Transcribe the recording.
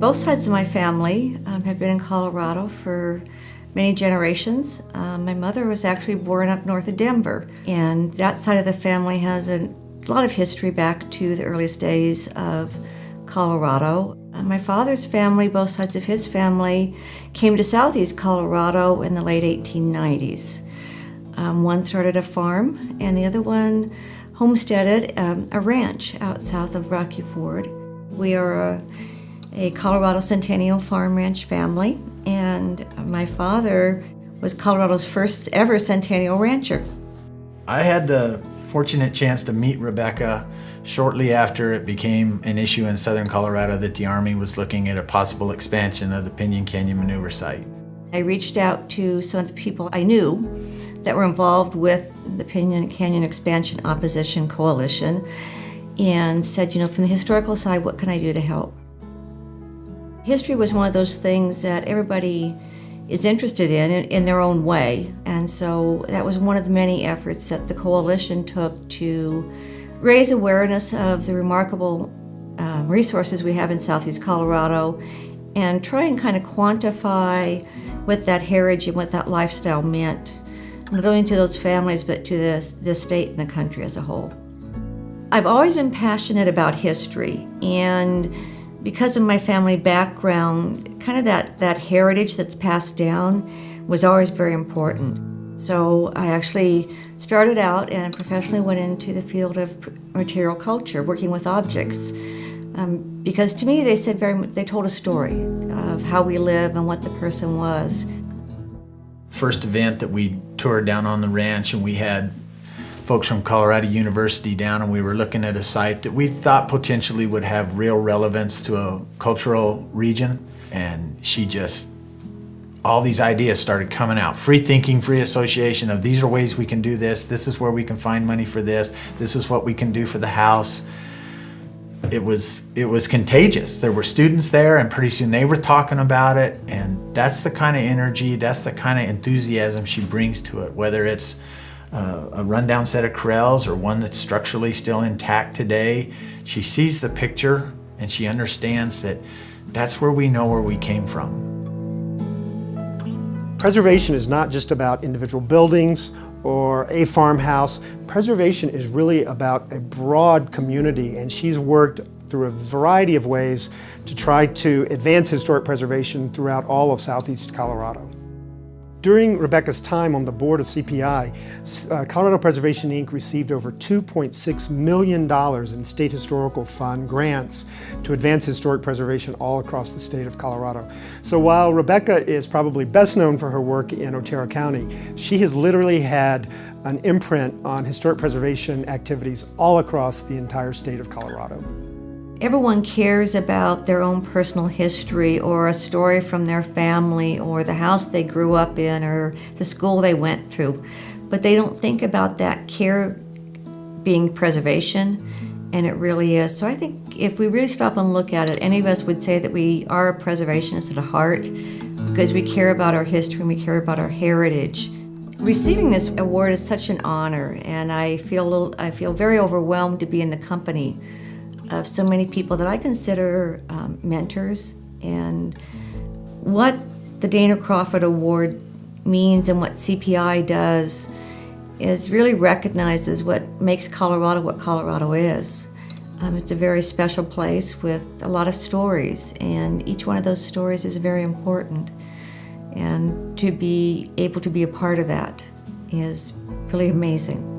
Both sides of my family have been in Colorado for many generations. My mother was actually born up north of Denver, and that side of the family has a lot of history back to the earliest days of Colorado. My father's family, both sides of his family, came to southeast Colorado in the late 1890s. One started a farm, and the other one homesteaded a ranch out south of Rocky Ford. We are a Colorado Centennial Farm and Ranch family, and my father was Colorado's first ever Centennial rancher. I had the fortunate chance to meet Rebecca shortly after it became an issue in southern Colorado that the Army was looking at a possible expansion of the Pinyon Canyon Maneuver Site. I reached out to some of the people I knew that were involved with the Pinyon Canyon Expansion Opposition Coalition and said, from the historical side, what can I do to help? History was one of those things that everybody is interested in their own way. And so that was one of the many efforts that the coalition took to raise awareness of the remarkable resources we have in southeast Colorado and try and kind of quantify what that heritage and what that lifestyle meant, not only to those families, but to the state and the country as a whole. I've always been passionate about history, and because of my family background, kind of that heritage that's passed down was always very important. So I actually started out and professionally went into the field of material culture, working with objects. Because to me, they told a story of how we live and what the person was. First event that we toured down on the ranch, and we had folks from Colorado University down, and we were looking at a site that we thought potentially would have real relevance to a cultural region. And all these ideas started coming out. Free thinking, free association of these are ways we can do this is where we can find money for this is what we can do for the house. It was contagious. There were students there, and pretty soon they were talking about it, and that's the kind of energy, that's the kind of enthusiasm she brings to it, whether it's a rundown set of corrals or one that's structurally still intact today. She sees the picture and she understands that that's where we know where we came from. Preservation is not just about individual buildings or a farmhouse. Preservation is really about a broad community, and she's worked through a variety of ways to try to advance historic preservation throughout all of southeast Colorado. During Rebecca's time on the board of CPI, Colorado Preservation Inc. received over $2.6 million in State Historical Fund grants to advance historic preservation all across the state of Colorado. So while Rebecca is probably best known for her work in Otero County, she has literally had an imprint on historic preservation activities all across the entire state of Colorado. Everyone cares about their own personal history or a story from their family or the house they grew up in or the school they went through, but they don't think about that care being preservation, and it really is. So I think if we really stop and look at it, any of us would say that we are a preservationist at heart because we care about our history and we care about our heritage. Receiving this award is such an honor, and I feel very overwhelmed to be in the company of so many people that I consider mentors. And what the Dana Crawford Award means and what CPI does is really recognizes what makes Colorado what Colorado is. It's a very special place with a lot of stories, and each one of those stories is very important. And to be able to be a part of that is really amazing.